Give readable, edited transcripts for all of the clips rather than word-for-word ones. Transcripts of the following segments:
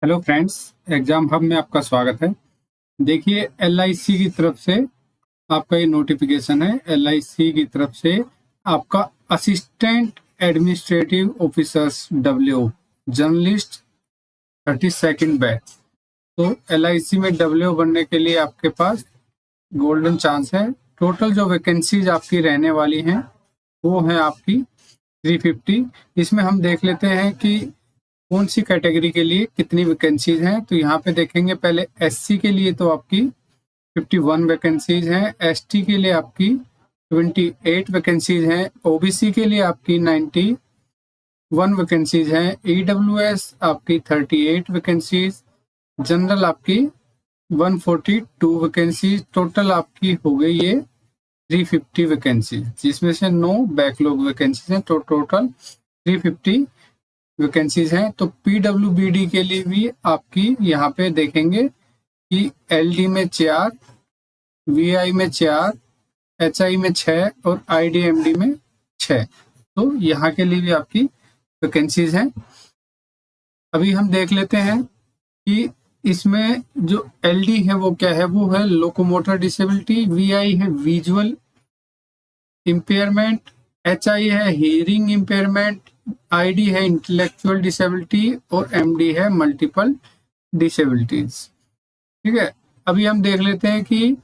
Hello friends, exam hub में आपका स्वागत है। देखिए, एलआईसी की तरफ से आपका ये नोटिफिकेशन है। एलआईसी की तरफ से आपका assistant administrative officers W journalist 32nd batch. तो एलआईसी में डब्ल्यू बनने के लिए आपके पास गोल्डन चांस है। टोटल जो वैकेंसीज आपकी रहने वाली हैं वो है आपकी 350। इसमें हम देख लेते हैं कि कौन सी कैटेगरी के लिए कितनी वैकेंसीज हैं। तो यहाँ पे देखेंगे, पहले एससी के लिए तो आपकी 51 वैकेंसीज हैं, एसटी के लिए आपकी 28 वैकेंसीज हैं, ओबीसी के लिए आपकी 91 वैकेंसीज हैं, ईडब्ल्यूएस आपकी 38 वैकेंसीज, जनरल आपकी 142 वैकेंसीज। टोटल आपकी हो गई ये 350 वैकेंसीज, जिसमें से 9 बैकलॉग वैकेंसीज हैं। तो टोटल 350 वैकेंसीज हैं। तो पीडब्ल्यूबीडी के लिए भी आपकी यहाँ पे देखेंगे कि एलडी में 4, वीआई में 4, एचआई में 6 और आईडीएमडी में 6। तो यहाँ के लिए भी आपकी वैकेंसीज हैं। अभी हम देख लेते हैं कि इसमें जो एलडी है वो क्या है। वो है लोकोमोटर डिसेबिलिटी, वीआई है विजुअल इम्पेयरमेंट, एचआई है हियरिंग इम्पेयरमेंट, आईडी है इंटेलेक्चुअल डिसेबिलिटी और एमडी है मल्टीपल डिसेबिलिटीज। ठीक है, अभी हम देख लेते हैं कि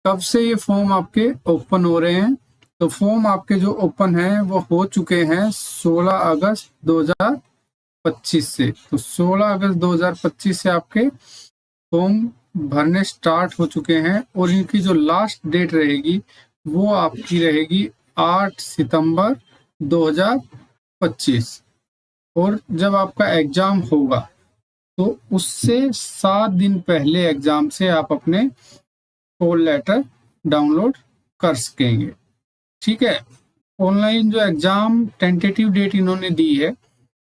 कब से ये फॉर्म आपके ओपन हो रहे हैं। तो फॉर्म आपके जो ओपन हैं वो हो चुके हैं 16 अगस्त 2025 से। तो 16 अगस्त 2025 से आपके फॉर्म भरने स्टार्ट हो चुके हैं और इनकी जो लास्ट डेट रहेगी वो आपकी रहेगी 8 सितंबर 2025। और जब आपका एग्जाम होगा तो उससे 7 दिन पहले एग्जाम से आप अपने कॉल लेटर डाउनलोड कर सकेंगे। ठीक है, ऑनलाइन जो एग्जाम टेंटेटिव डेट इन्होंने दी है,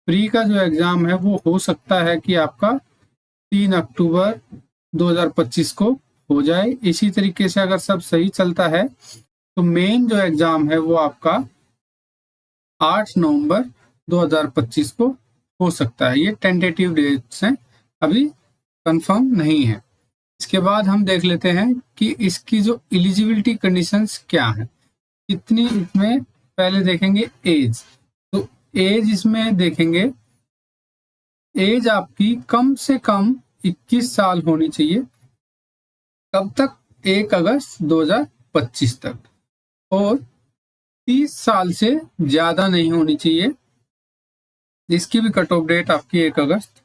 प्री का जो एग्जाम है वो हो सकता है कि आपका 3 अक्टूबर 2025 को हो जाए। इसी तरीके से अगर सब सही चलता है तो मेन जो एग्जाम है वो आपका 8 नवंबर 2025 को हो सकता है। ये टेंटेटिव डेट्स हैं, अभी कंफर्म नहीं है। इसके बाद हम देख लेते हैं कि इसकी जो एलिजिबिलिटी कंडीशंस क्या हैं, कितनी इसमें पहले देखेंगे एज। तो एज इसमें देखेंगे, एज आपकी कम से कम 21 साल होनी चाहिए। कब तक? 1 अगस्त 2025 तक। और 30 साल से ज्यादा नहीं होनी चाहिए। इसकी भी कट ऑफ डेट आपकी 1 अगस्त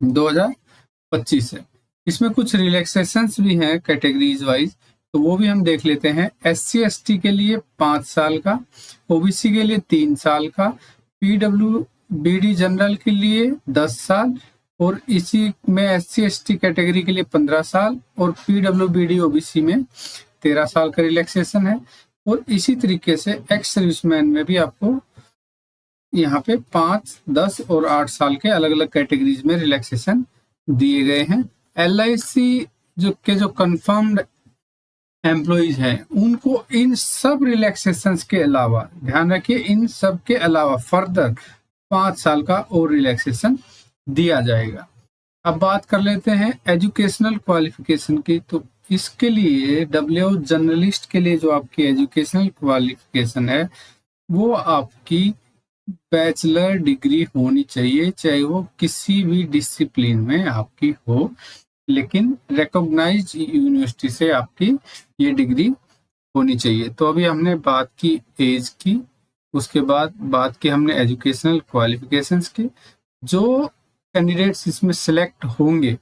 2025 है। इसमें कुछ रिलैक्सेशंस भी हैं कैटेगरीज वाइज, तो वो भी हम देख लेते हैं। SC ST के लिए 5 साल का, OBC के लिए 3 साल का, PWBD जनरल के लिए 10 साल और इसी में SC ST कैटेगरी के लिए 15 साल और PWBD OBC में 13 साल का रिलैक्सेशन है। और इसी तरीके से एक्स सर्विसमैन में भी आपको यहाँ पे 5, 10 और 8 साल के अलग अलग कैटेगरीज में रिलैक्सेशन दिए गए हैं। LIC जो कंफर्म्ड एम्प्लॉइज हैं उनको इन सब रिलैक्सेशंस के अलावा, ध्यान रखिए, इन सब के अलावा फर्दर 5 साल का और रिलैक्सेशन दिया जाएगा। अब बात कर लेते हैं एजुकेशनल क्वालिफिकेशन की। तो इसके लिए डब्ल्यू जर्नलिस्ट के लिए जो आपकी एजुकेशनल क्वालिफिकेशन है वो आपकी बैचलर डिग्री होनी चाहिए, चाहे वो किसी भी डिसिप्लिन में आपकी हो, लेकिन रिकॉग्नाइज्ड यूनिवर्सिटी से आपकी ये डिग्री होनी चाहिए। तो अभी हमने बात की एज की, उसके बाद बात की हमने एजुकेशनल क्वालिफिकेशंस की। जो कैंडिडेट्स इसमें सिलेक्ट होंगे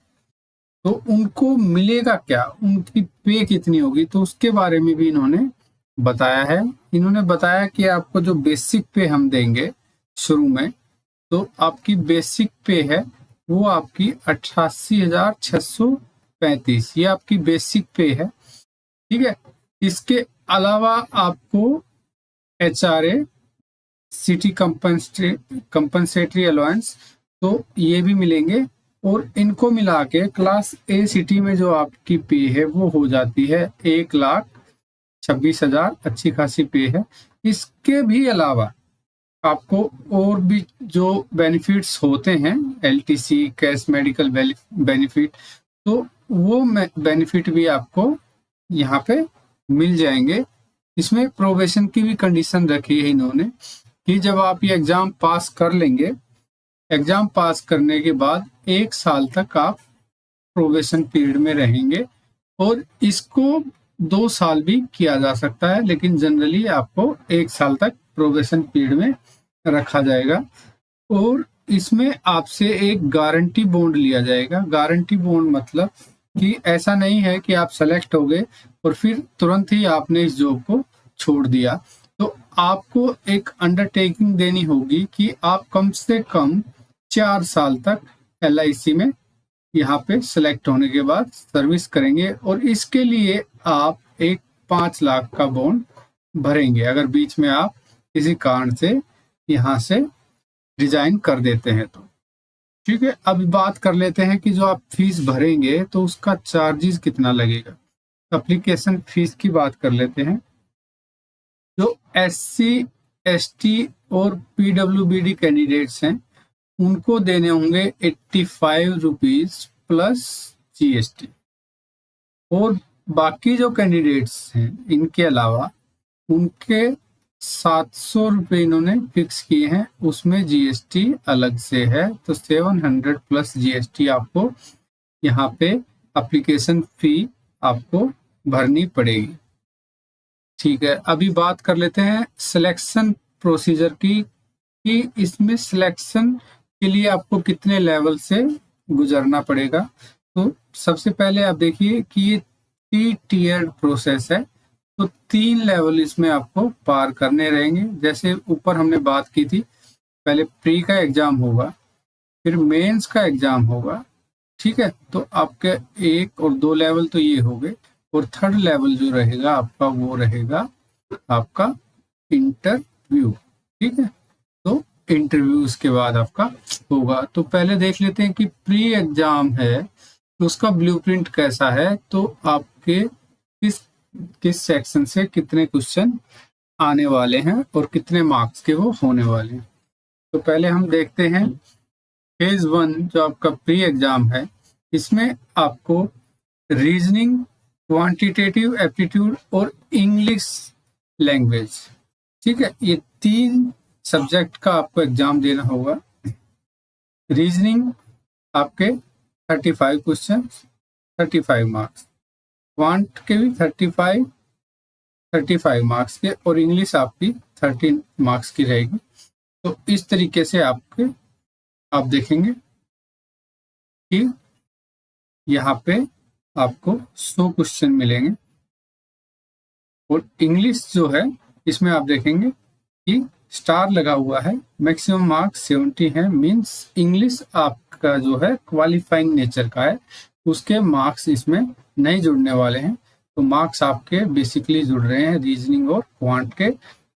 तो उनको मिलेगा क्या, उनकी पे कितनी होगी, तो उसके बारे में भी इन्होंने बताया है। इन्होंने बताया कि आपको जो बेसिक पे हम देंगे शुरू में, तो आपकी बेसिक पे है वो आपकी 88,635, ये आपकी बेसिक पे है। ठीक है, इसके अलावा आपको HRA, सिटी कंपनसेटरी अलाउंस, तो ये भी मिलेंगे। और इनको मिला के क्लास A सिटी में जो आपकी पे है वो हो जाती है 1,26,000, अच्छी खासी पे है। इसके भी अलावा आपको और भी जो बेनिफिट्स होते हैं, LTC कैश मेडिकल बेनिफिट, तो वो बेनिफिट भी आपको यहाँ पे मिल जाएंगे। इसमें प्रोबेशन की भी कंडीशन रखी है इन्होंने कि जब आप ये एग्जाम पास कर लेंगे, एग्जाम पास करने के बाद 1 साल तक आप प्रोबेशन पीरियड में रहेंगे, और इसको 2 साल भी किया जा सकता है, लेकिन जनरली आपको 1 साल तक प्रोबेशन पीरियड में रखा जाएगा। और इसमें आपसे एक गारंटी बॉन्ड लिया जाएगा। गारंटी बॉन्ड मतलब कि ऐसा नहीं है कि आप सेलेक्ट हो गए और फिर तुरंत ही आपने इस जॉब को छोड़ दिया। तो आपको एक अंडरटेकिंग देनी होगी कि आप कम से कम 4 साल तक LIC में यहाँ पे सेलेक्ट होने के बाद सर्विस करेंगे, और इसके लिए आप एक 5 लाख का बॉन्ड भरेंगे अगर बीच में आप किसी कारण से यहाँ से रिजाइन कर देते हैं तो। ठीक है, अभी बात कर लेते हैं कि जो आप फीस भरेंगे तो उसका चार्जेस कितना लगेगा। एप्लीकेशन फीस की बात कर लेते हैं। जो SC ST और PWBD कैंडिडेट्स हैं उनको देने होंगे 85 रुपीज प्लस GST, और बाकी जो कैंडिडेट्स हैं इनके अलावा उनके 700 रुपये इन्होंने फिक्स किए हैं, उसमें GST अलग से है, तो 700 प्लस GST आपको यहाँ पे एप्लीकेशन फी आपको भरनी पड़ेगी। ठीक है, अभी बात कर लेते हैं सिलेक्शन प्रोसीजर की कि इसमें सिलेक्शन के लिए आपको कितने लेवल से गुजरना पड़ेगा। तो सबसे पहले आप देखिए कि ये 3 टीयर्ड प्रोसेस है, तो 3 लेवल इसमें आपको पार करने रहेंगे। जैसे ऊपर हमने बात की थी, पहले प्री का एग्जाम होगा, फिर मेंस का एग्जाम होगा। ठीक है, तो आपके 1 और 2 लेवल तो ये हो गए, और 3rd लेवल जो रहेगा आपका वो रहेगा आपका इंटरव्यू। ठीक है, तो इंटरव्यू के बाद आपका होगा। तो पहले देख लेते हैं कि प्री एग्जाम है तो उसका ब्लूप्रिंट कैसा है, तो आपके किस सेक्शन से कितने क्वेश्चन आने वाले हैं और कितने मार्क्स के वो होने वाले हैं। तो पहले हम देखते हैं फेज 1 जो आपका प्री एग्जाम है, इसमें आपको रीजनिंग, क्वांटिटेटिव एप्टीट्यूड और इंग्लिश लैंग्वेज, ठीक है, ये 3 सब्जेक्ट का आपको एग्जाम देना होगा। रीजनिंग आपके 35 क्वेश्चन, 35 मार्क्स, क्वांट के भी 35 मार्क्स के, और इंग्लिश आपकी 13 मार्क्स की रहेगी। तो इस तरीके से आप देखेंगे कि यहाँ पे आपको 100 क्वेश्चन मिलेंगे, और इंग्लिश जो है इसमें आप देखेंगे कि स्टार लगा हुआ है, मैक्सिमम मार्क्स 70 है, मींस इंग्लिश आपका जो है क्वालिफाइंग नेचर का है, उसके मार्क्स इसमें नहीं जुड़ने वाले हैं। तो मार्क्स आपके बेसिकली जुड़ रहे हैं रीजनिंग और क्वांट के,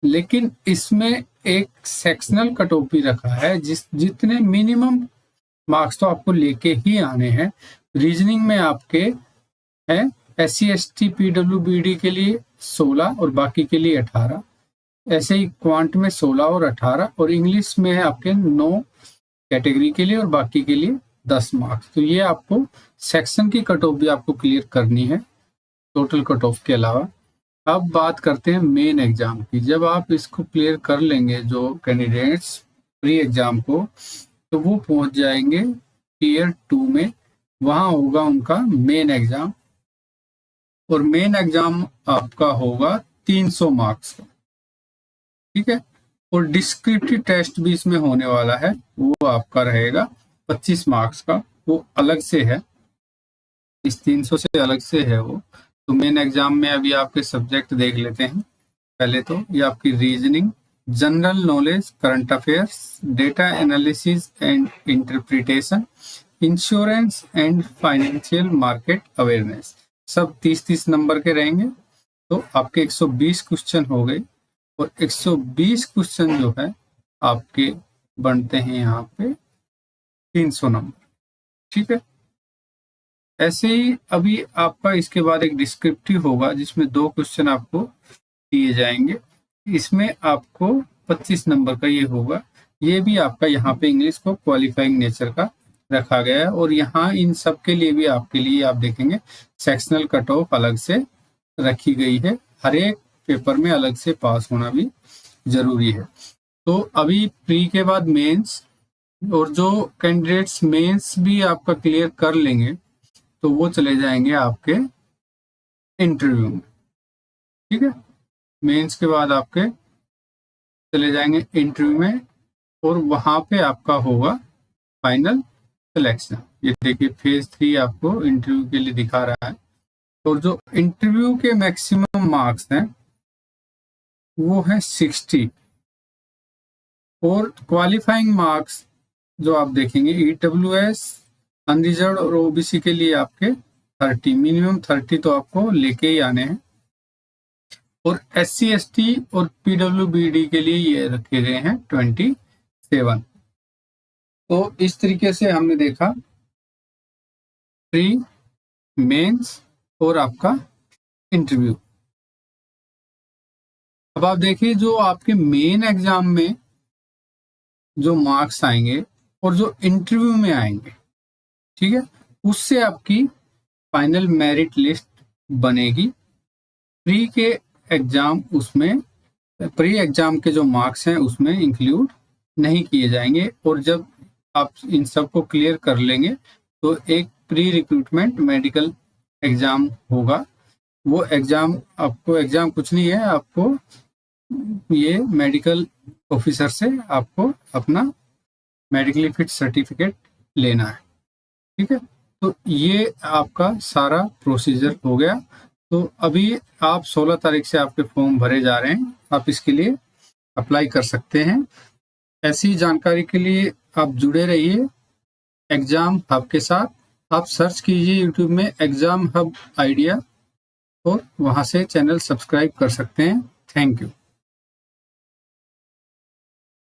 लेकिन इसमें एक सेक्शनल कट ऑफ भी रखा है, जितने मिनिमम मार्क्स तो आपको लेके ही आने हैं। रीजनिंग में आपके हैं SC ST PWBD के लिए 16 और बाकी के लिए 18, ऐसे ही क्वांट में 16 और 18, और इंग्लिश में है आपके 9 कैटेगरी के लिए और बाकी के लिए 10 मार्क्स। तो ये आपको सेक्शन की कट ऑफ भी आपको क्लियर करनी है टोटल कट ऑफ के अलावा। अब बात करते हैं मेन एग्जाम की। जब आप इसको क्लियर कर लेंगे जो कैंडिडेट्स प्री एग्जाम को, तो वो पहुंच जाएंगे टीयर 2 में, वहां होगा उनका मेन एग्जाम, और मेन एग्जाम आपका होगा 300 मार्क्स का। ठीक है, और डिस्क्रिप्टिव टेस्ट भी इसमें होने वाला है, वो आपका रहेगा 25 मार्क्स का, वो अलग से है, इस 300 से अलग से है वो। तो मेन एग्जाम में अभी आपके सब्जेक्ट देख लेते हैं। पहले तो ये आपकी reasoning, general knowledge, current affairs, data analysis and interpretation, insurance and financial market awareness, सब 30-30 नंबर के रहेंगे। तो आपके 120 क्वेश्चन हो गए, और 120 क्वेश्चन जो है आपके बनते हैं यहाँ पे 300 नंबर। ठीक है, ऐसे ही अभी आपका इसके बाद एक डिस्क्रिप्टिव होगा जिसमें 2 क्वेश्चन आपको दिए जाएंगे। इसमें आपको 25 नंबर का ये होगा। ये भी आपका यहाँ पे इंग्लिश को क्वालिफाइंग नेचर का रखा गया है। और यहाँ इन सब के लिए भी आपके लिए आप देखेंगे सेक्शनल कट ऑफ अलग से रखी गई है। हर एक पेपर में अलग से पास होना भी जरूरी है। तो अभी प्री के बाद मेंस, और जो कैंडिडेट्स मेंस भी आपका क्लियर कर लेंगे तो वो चले जाएंगे आपके इंटरव्यू में। ठीक है, मेंस के बाद आपके चले जाएंगे इंटरव्यू में और वहां पे आपका होगा फाइनल सिलेक्शन। ये देखिए फेज 3 आपको इंटरव्यू के लिए दिखा रहा है। और जो इंटरव्यू के मैक्सिमम मार्क्स हैं वो है 60, और क्वालिफाइंग मार्क्स जो आप देखेंगे EWS, अनरिजर्व और OBC के लिए आपके 30, मिनिमम 30 तो आपको लेके ही आने हैं। और SC ST और PWBD के लिए ये रखे गए हैं 27। तो इस तरीके से हमने देखा प्री, मेंस और आपका इंटरव्यू। अब आप देखिए जो आपके मेन एग्जाम में जो मार्क्स आएंगे और जो इंटरव्यू में आएंगे, ठीक है, उससे आपकी फाइनल मेरिट लिस्ट बनेगी। प्री के एग्जाम, उसमें प्री एग्जाम के जो मार्क्स हैं उसमें इंक्लूड नहीं किए जाएंगे। और जब आप इन सब को क्लियर कर लेंगे तो एक प्री रिक्रूटमेंट मेडिकल एग्जाम होगा। वो एग्जाम आपको, एग्जाम कुछ नहीं है, आपको ये मेडिकल ऑफिसर से आपको अपना मेडिकली फिट सर्टिफिकेट लेना है। ठीक है, तो ये आपका सारा प्रोसीजर हो गया। तो अभी आप 16 तारीख से आपके फॉर्म भरे जा रहे हैं, आप इसके लिए अप्लाई कर सकते हैं। ऐसी जानकारी के लिए आप जुड़े रहिए एग्जाम हब के साथ। आप सर्च कीजिए यूट्यूब में एग्जाम हब आइडिया और वहां से चैनल सब्सक्राइब कर सकते हैं। Thank you.